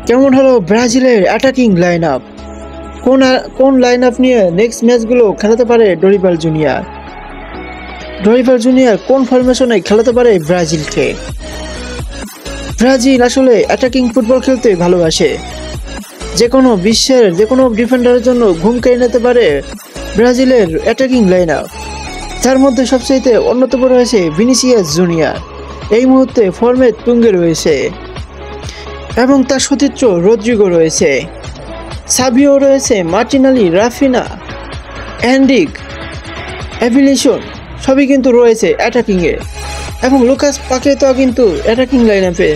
কেমন হলো ব্রাজিলের অ্যাটাকিং লাইন আপ? কোন লাইন আপ নিয়ে নেক্সট ম্যাচগুলো খেলাতে পারে ডরিবাল জুনিয়র? ডরিবাল জুনিয়র কোন ফরমেশনে খেলাতে পারে ব্রাজিলকে? ব্রাজিল আসলে অ্যাটাকিং ফুটবল খেলতে ভালোবাসে। বিশ্বের যে কোনো ডিফেন্ডারের জন্য ঘুম কেড়ে নিতে পারে ব্রাজিলের অ্যাটাকিং লাইন আপ। যার মধ্যে সবচাইতে অন্যতম রয়েছে ভিনিসিয়াস জুনিয়র, এই মুহূর্তে ফর্মে তুঙ্গে রয়েছে, এবং তার সতীর্থ রদ্রিগো রয়েছে, সাবিও রয়েছে, মার্টিনালি, রাফিনা, এন্ড্রিক, এভিলিশন সবই কিন্তু রয়েছে অ্যাটাকিংয়ে, এবং লুকাস পাকেতা কিন্তু অ্যাটাকিং লাইন আপে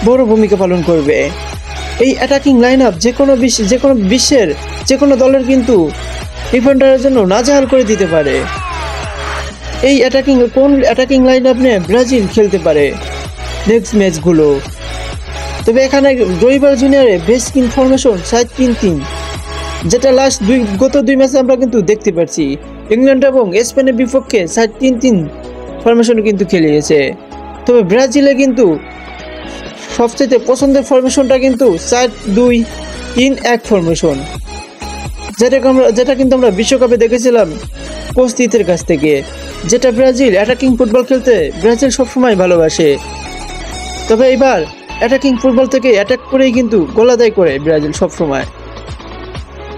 বড় ভূমিকা পালন করবে। এই অ্যাটাকিং লাইন আপ যে কোনো বিশ্বের যে কোনো দলের কিন্তু ডিফেন্ডারের জন্য নাজেহাল করে দিতে পারে। কোন অ্যাটাকিং লাইন আপ নিয়ে ব্রাজিল খেলতে পারে নেক্সট ম্যাচগুলো? তবে এখানে ডরিবাল জুনিয়রের বেস্ট ইনফরমেশন 7-3-3, যেটা গত দুই ম্যাচে আমরা কিন্তু দেখতে পাচ্ছি। ইংল্যান্ড এবং স্পেনের বিপক্ষে 7-3-3 ফরমেশন কিন্তু খেলিয়েছে। তবে ব্রাজিলে কিন্তু সবচেয়ে পছন্দের ফরমেশনটা কিন্তু 4-2-3-1 ফরমেশন, যেটা কিন্তু আমরা বিশ্বকাপে দেখেছিলাম কোচ তিতের কাছ থেকে। যেটা ব্রাজিল অ্যাটাকিং ফুটবল খেলতে ব্রাজিল সবসময় ভালোবাসে। তবে এবার অ্যাটাকিং ফুটবল থেকে অ্যাটাক করেই কিন্তু গোল আদায় করে ব্রাজিল সবসময়।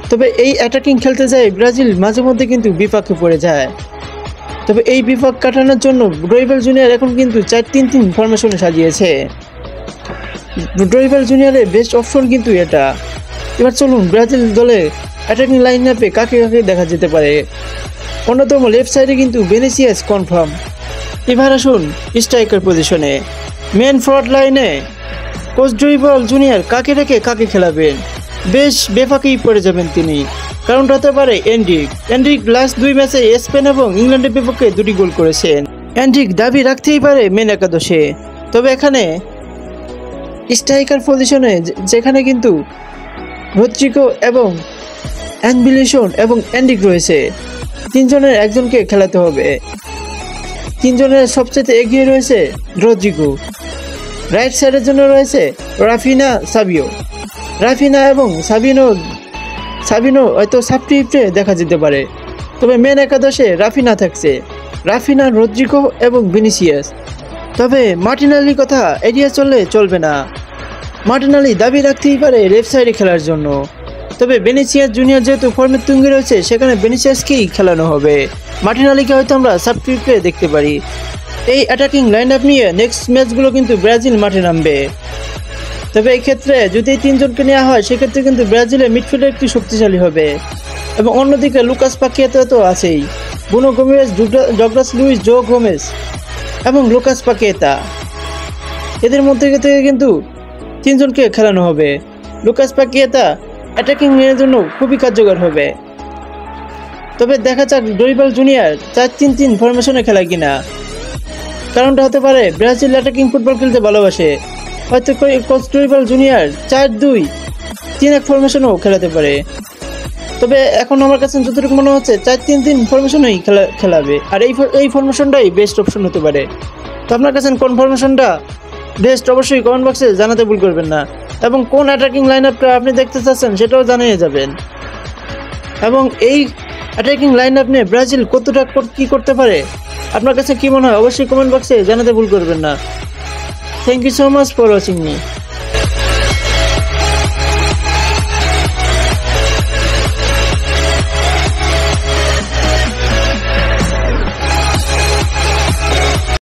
তবে এই অ্যাটাকিং খেলতে যায় ব্রাজিল মাঝে মধ্যে কিন্তু বিপাকে পড়ে যায়। তবে এই বিপাক কাটানোর জন্য ডরিবাল জুনিয়র এখন কিন্তু 4-3-3 ফরমেশনে সাজিয়েছে। ডরিবাল জুনিয়রের বেস্ট অপশন কিন্তু এটা। এবার চলুন ব্রাজিল দলে অ্যাটাকিং লাইন আপে কাকে কাকে দেখা যেতে পারে। অন্যতম লেফট সাইডে কিন্তু ভিনিসিয়াস কনফার্ম। এবার আসুন স্ট্রাইকার পজিশনে, মেন ফরওয়ার্ড লাইনে কোচ ডরিবাল জুনিয়র কাকে রেখে কাকে খেলাবেন? বেশ বেফাকেই পড়ে যাবেন তিনি। কারণটা হতে পারে এন্ড্রিক লাস্ট দুই ম্যাচে স্পেন এবং ইংল্যান্ডের বিপক্ষে 2টি গোল করেছেন। এন্ড্রিক দাবি রাখতেই পারে মেন একাদশে। তবে এখানে স্ট্রাইকার পজিশনে যেখানে কিন্তু রদ্রিগো এবং এভিলিশন এবং এন্ড্রিক রয়েছে, তিনজনের একজনকে খেলাতে হবে। তিনজনের সবচেয়ে এগিয়ে রয়েছে রদ্রিগো। রাইট সাইডের জন্য রয়েছে রাফিনা, সাবিও। রাফিনা এবং সাবিনো হয়তো সাবস্টিটিউটে দেখা যেতে পারে। তবে মেন একাদশে রাফিনা থাকছে, রাফিনা, রদ্রিগো এবং ভিনিসিয়াস। তবে মার্টিনালির কথা এড়িয়ে চলবে না। মার্টিনালি দাবি রাখতেই পারে লেফট সাইডে খেলার জন্য। তবে ভিনিসিয়াস জুনিয়র যেহেতু ফর্মের তুঙ্গে রয়েছে, সেখানে ভিনিসিয়াসকেই খেলানো হবে। মার্টিনালিকে হয়তো আমরা সাবস্টিটিউটে দেখতে পারি। এই অ্যাটাকিং লাইন আপ নিয়ে নেক্সট ম্যাচগুলো কিন্তু ব্রাজিল মাঠে নামবে। তবে এই ক্ষেত্রে যদি এই তিনজনকে নেওয়া হয়, সেক্ষেত্রে কিন্তু ব্রাজিলের মিডফিল্ডার একটু শক্তিশালী হবে। এবং অন্যদিকে লুকাস পাকেতা তো আছেই, ব্রুনো গোমেজ, ডগলাস লুইস, জো গোমেজ এবং লুকাস পাকেতা, এদের মধ্যে থেকে কিন্তু তিনজনকে খেলানো হবে। লুকাস পাকেতা অ্যাটাকিং এর জন্য খুবই কার্যকর হবে। তবে দেখা যাক ডরিবাল জুনিয়র 4-3-3 ফরমেশনে খেলা কিনা। কারণটা হতে পারে ব্রাজিল অ্যাটাকিং ফুটবল খেলতে ভালোবাসে। হয়তো কোচ ডরিবাল জুনিয়র 4-2-3-1 ফরমেশনও খেলাতে পারে। তবে এখন আমার কাছে যতটুকু মনে হচ্ছে 4-3-3 ফরমেশনেই খেলাবে। আর এই ফরমেশনটাই বেস্ট অপশন হতে পারে। তো আপনার কাছে কোন ফরমেশনটা বেস্ট অবশ্যই কমেন্ট বক্সে জানাতে ভুল করবেন না। এবং কোন অ্যাটাকিং লাইন আপটা আপনি দেখতে চাচ্ছেন সেটাও জানিয়ে যাবেন। এবং এই অ্যাটাকিং লাইন আপ নিয়ে ব্রাজিল কতটা কি করতে পারে, আপনার কাছে কি মনে হয় অবশ্যই কমেন্ট বক্সে জানাতে ভুল করবেন না। Thank you so much for watching me.